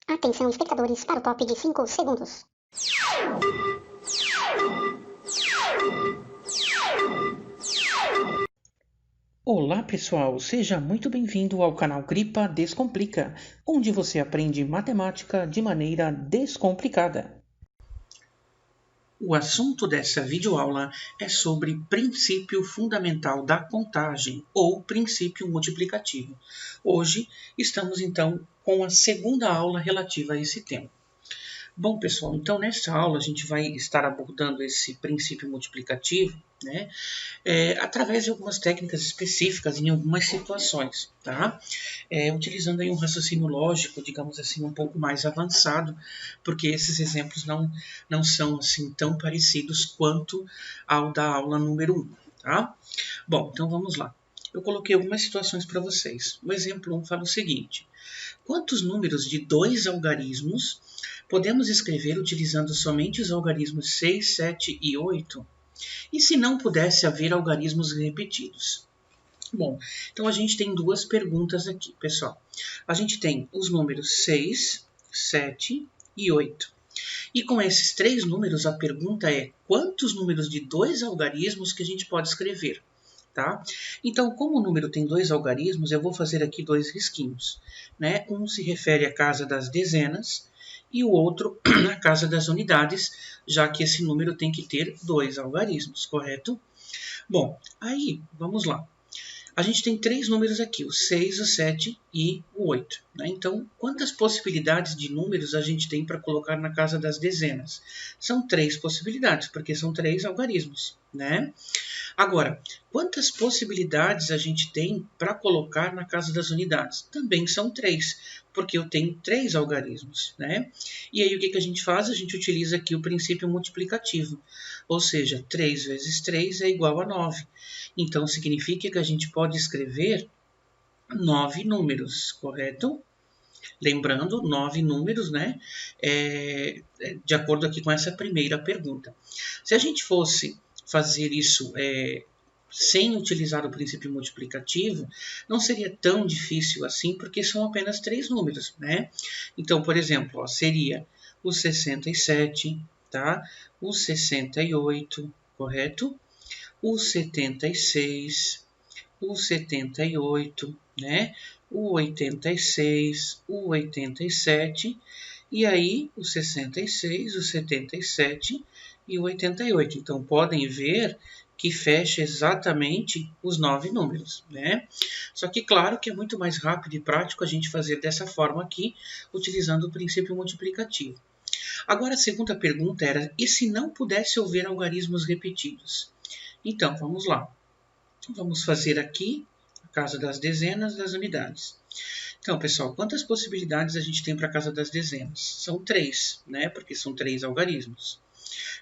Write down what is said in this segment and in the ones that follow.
Atenção, espectadores, para o top de 5 segundos. Olá pessoal, seja muito bem-vindo ao canal Gripa Descomplica, onde você aprende matemática de maneira descomplicada. O assunto dessa videoaula é sobre princípio fundamental da contagem, ou princípio multiplicativo. Hoje estamos então com a segunda aula relativa a esse tema. Bom, pessoal, então nessa aula a gente vai estar abordando esse princípio multiplicativo, né, através de algumas técnicas específicas em algumas situações, tá? Utilizando aí um raciocínio lógico, digamos assim, um pouco mais avançado, porque esses exemplos não são assim tão parecidos quanto ao da aula número 1, tá? Bom, então vamos lá. Eu coloquei algumas situações para vocês. O exemplo 1 fala o seguinte: quantos números de 2 algarismos podemos escrever utilizando somente os algarismos 6, 7 e 8? E se não pudesse haver algarismos repetidos? Bom, então a gente tem duas perguntas aqui, pessoal. A gente tem os números 6, 7 e 8. E com esses três números, a pergunta é: quantos números de 2 algarismos que a gente pode escrever? Tá? Então, como o número tem 2 algarismos, eu vou fazer aqui 2 risquinhos, né? Um se refere à casa das dezenas e o outro à casa das unidades, já que esse número tem que ter 2 algarismos, correto? Bom, aí, vamos lá. A gente tem três números aqui, o 6, o 7 e o 8. Né? Então, quantas possibilidades de números a gente tem para colocar na casa das dezenas? São 3 possibilidades, porque são 3 algarismos, né? Agora, quantas possibilidades a gente tem para colocar na casa das unidades? Também são 3, porque eu tenho 3 algarismos, né? E aí o que a gente faz? A gente utiliza aqui o princípio multiplicativo, ou seja, 3 vezes 3 é igual a 9. Então, significa que a gente pode escrever 9 números, correto? Lembrando, 9 números, né? De acordo aqui com essa primeira pergunta. Se a gente fosse fazer isso sem utilizar o princípio multiplicativo, não seria tão difícil assim, porque são apenas 3 números, né? Então, por exemplo, ó, seria o 67, tá? O 68, correto? O 76, o 78, né? O 86, o 87, e aí o 66, o 77 e o 88. Então, podem ver que fecha exatamente os 9 números, né? Só que, claro, que é muito mais rápido e prático a gente fazer dessa forma aqui, utilizando o princípio multiplicativo. Agora, a segunda pergunta era: e se não pudesse haver algarismos repetidos? Então, vamos lá. Vamos fazer aqui a casa das dezenas das unidades. Então, pessoal, quantas possibilidades a gente tem para a casa das dezenas? São 3, né? Porque são 3 algarismos.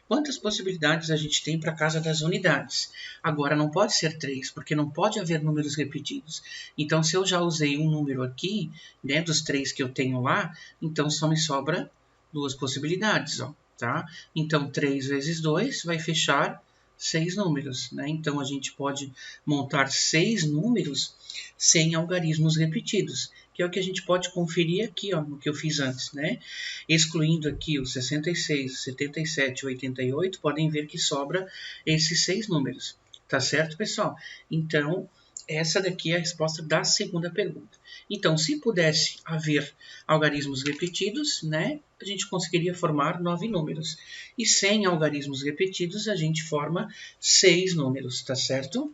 Quantas possibilidades a gente tem para a casa das unidades? Agora, não pode ser 3, porque não pode haver números repetidos. Então, se eu já usei um número aqui, né, dos 3 que eu tenho lá, então só me sobra 2 possibilidades, ó, tá? Então, 3 vezes 2 vai fechar 6 números, né? Então, a gente pode montar 6 números sem algarismos repetidos, que é o que a gente pode conferir aqui, ó, no que eu fiz antes, né? Excluindo aqui o 66, o 77 e o 88, podem ver que sobra esses 6 números. Tá certo, pessoal? Então, essa daqui é a resposta da segunda pergunta. Então, se pudesse haver algarismos repetidos, né, a gente conseguiria formar 9 números. E sem algarismos repetidos, a gente forma 6 números, tá certo?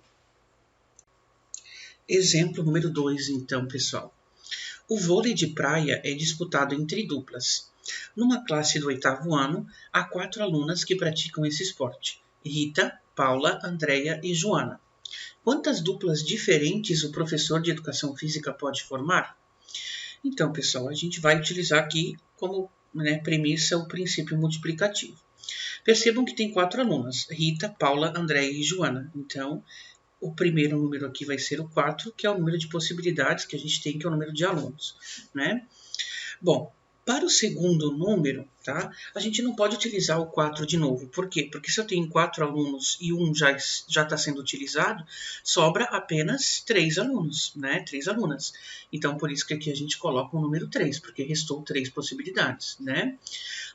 Exemplo número 2, então, pessoal. O vôlei de praia é disputado entre duplas. Numa classe do 8º ano, há 4 alunas que praticam esse esporte: Rita, Paula, Andréia e Joana. Quantas duplas diferentes o professor de educação física pode formar? Então, pessoal, a gente vai utilizar aqui como, né, premissa o princípio multiplicativo. Percebam que tem 4 alunas: Rita, Paula, Andréia e Joana. Então, o primeiro número aqui vai ser o 4, que é o número de possibilidades que a gente tem, que é o número de alunos, né? Bom, Para o segundo número, tá? A gente não pode utilizar o 4 de novo. Por quê? Porque se eu tenho 4 alunos e um já está sendo utilizado, sobra apenas 3 alunos, né? 3 alunas. Então, por isso que aqui a gente coloca o número 3, porque restou 3 possibilidades, né?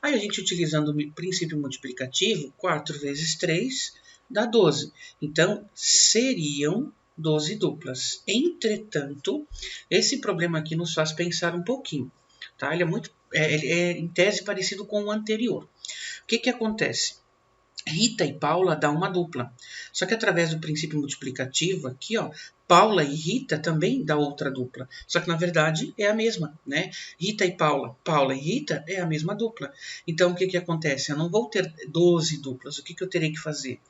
Aí a gente utilizando o princípio multiplicativo, 4 vezes 3 dá 12. Então, seriam 12 duplas. Entretanto, esse problema aqui nos faz pensar um pouquinho. Tá? Ele é em tese parecido com o anterior. O que acontece? Rita e Paula dá uma dupla. Só que através do princípio multiplicativo aqui, ó, Paula e Rita também dá outra dupla. Só que na verdade é a mesma, né? Rita e Paula, Paula e Rita é a mesma dupla. Então o que acontece? Eu não vou ter 12 duplas. O que eu terei que fazer?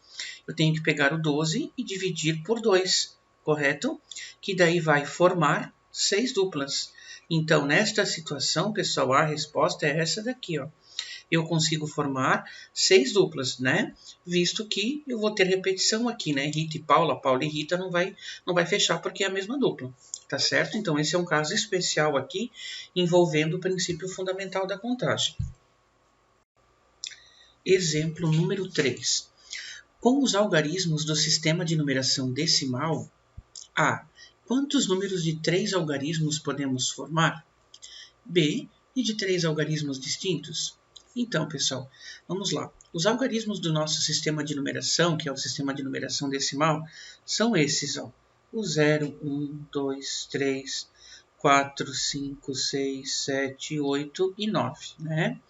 Eu tenho que pegar o 12 e dividir por 2, correto? Que daí vai formar 6 duplas. Então, nesta situação, pessoal, a resposta é essa daqui, ó. Eu consigo formar 6 duplas, né? Visto que eu vou ter repetição aqui, né? Rita e Paula, Paula e Rita não vai fechar porque é a mesma dupla, tá certo? Então, esse é um caso especial aqui, envolvendo o princípio fundamental da contagem. Exemplo número 3. Com os algarismos do sistema de numeração decimal, A. Quantos números de 3 algarismos podemos formar? B. E de 3 algarismos distintos? Então, pessoal, vamos lá. Os algarismos do nosso sistema de numeração, que é o sistema de numeração decimal, são esses, ó. O 0, 1, 2, 3, 4, 5, 6, 7, 8 e 9, né?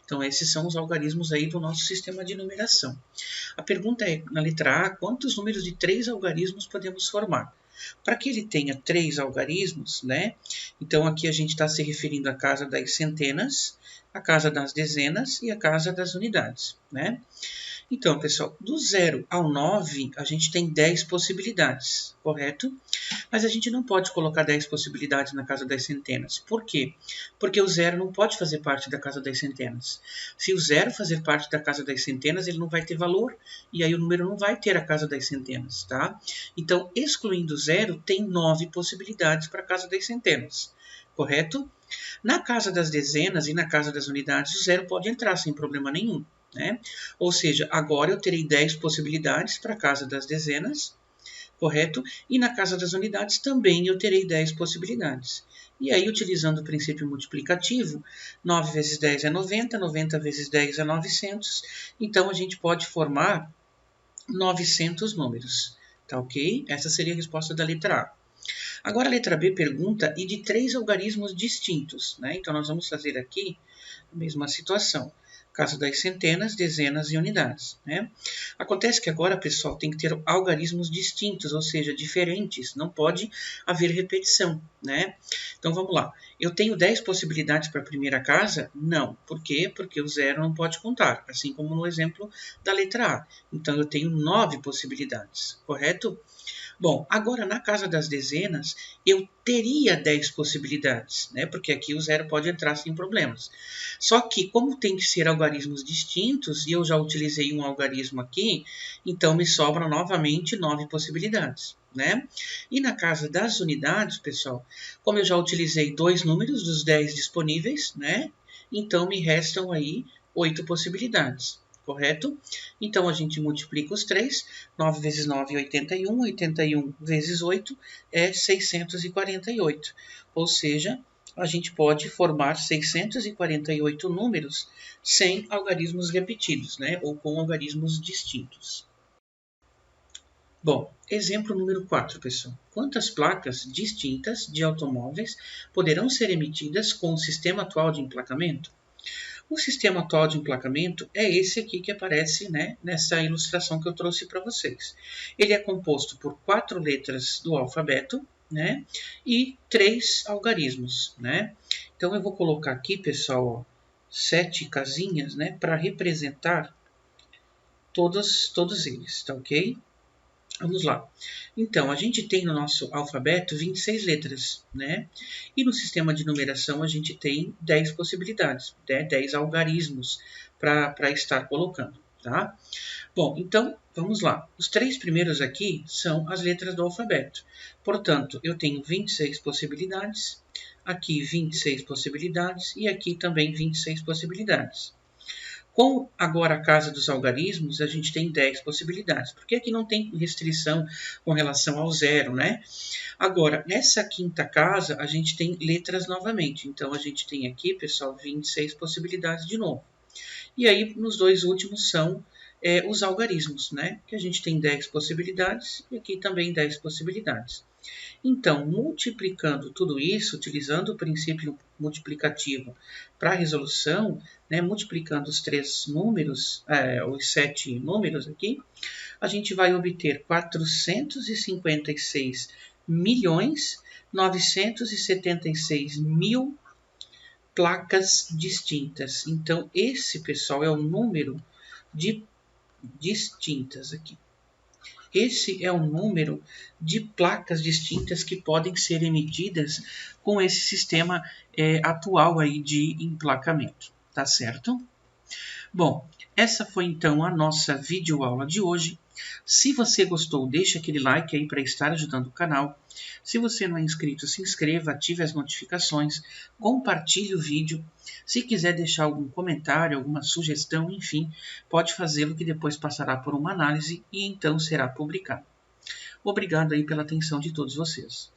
Então, esses são os algarismos aí do nosso sistema de numeração. A pergunta é, na letra A, quantos números de 3 algarismos podemos formar? Para que ele tenha 3 algarismos, né? Então, aqui a gente está se referindo à casa das centenas, a casa das dezenas e a casa das unidades, né? Então, pessoal, do 0 ao 9, a gente tem 10 possibilidades, correto? Mas a gente não pode colocar 10 possibilidades na casa das centenas. Por quê? Porque o 0 não pode fazer parte da casa das centenas. Se o 0 fazer parte da casa das centenas, ele não vai ter valor, e aí o número não vai ter a casa das centenas, tá? Então, excluindo o 0, tem 9 possibilidades para a casa das centenas, correto? Na casa das dezenas e na casa das unidades, o 0 pode entrar sem problema nenhum, né? Ou seja, agora eu terei 10 possibilidades para a casa das dezenas, correto? E na casa das unidades também eu terei 10 possibilidades. E aí, utilizando o princípio multiplicativo, 9 vezes 10 é 90, 90 vezes 10 é 900. Então, a gente pode formar 900 números, tá ok? Essa seria a resposta da letra A. Agora a letra B pergunta, e de 3 algarismos distintos, né? Então, nós vamos fazer aqui a mesma situação. Casa das centenas, dezenas e unidades, né? Acontece que agora, pessoal, tem que ter algarismos distintos, ou seja, diferentes. Não pode haver repetição, né? Então, vamos lá. Eu tenho 10 possibilidades para a primeira casa? Não. Por quê? Porque o 0 não pode contar, assim como no exemplo da letra A. Então, eu tenho 9 possibilidades, correto? Bom, agora na casa das dezenas, eu teria 10 possibilidades, né? Porque aqui o 0 pode entrar sem problemas. Só que, como tem que ser algarismos distintos, e eu já utilizei um algarismo aqui, então me sobram novamente 9 possibilidades, né? E na casa das unidades, pessoal, como eu já utilizei 2 números dos 10 disponíveis, né? Então me restam aí 8 possibilidades. Correto? Então, a gente multiplica os 3. 9 vezes 9 é 81. 81 vezes 8 é 648. Ou seja, a gente pode formar 648 números sem algarismos repetidos, né? Ou com algarismos distintos. Bom, exemplo número 4, pessoal. Quantas placas distintas de automóveis poderão ser emitidas com o sistema atual de emplacamento? O sistema atual de emplacamento é esse aqui que aparece, né, nessa ilustração que eu trouxe para vocês. Ele é composto por 4 letras do alfabeto, né, e 3 algarismos, né. Então eu vou colocar aqui, pessoal, 7 casinhas, né, para representar todos eles, tá ok? Vamos lá. Então, a gente tem no nosso alfabeto 26 letras, né? E no sistema de numeração a gente tem 10 possibilidades, né? 10 algarismos para estar colocando, tá? Bom, então, vamos lá. Os 3 primeiros aqui são as letras do alfabeto. Portanto, eu tenho 26 possibilidades. aqui 26 possibilidades e aqui também 26 possibilidades. Com agora a casa dos algarismos, a gente tem 10 possibilidades, porque aqui não tem restrição com relação ao zero, né? Agora, nessa quinta casa, a gente tem letras novamente. Então, a gente tem aqui, pessoal, 26 possibilidades de novo. E aí, nos dois últimos são os algarismos, né? Que a gente tem 10 possibilidades e aqui também 10 possibilidades. Então, multiplicando tudo isso, utilizando o princípio multiplicativo para a resolução, né, multiplicando os três números, os 7 números aqui, a gente vai obter 456.976.000 placas distintas. Então, esse, pessoal, é o número de distintas aqui. Esse é o número de placas distintas que podem ser emitidas com esse sistema atual aí de emplacamento, tá certo? Bom, essa foi então a nossa videoaula de hoje. Se você gostou, deixa aquele like aí para estar ajudando o canal. Se você não é inscrito, se inscreva, ative as notificações, compartilhe o vídeo. Se quiser deixar algum comentário, alguma sugestão, enfim, pode fazê-lo que depois passará por uma análise e então será publicado. Obrigado aí pela atenção de todos vocês.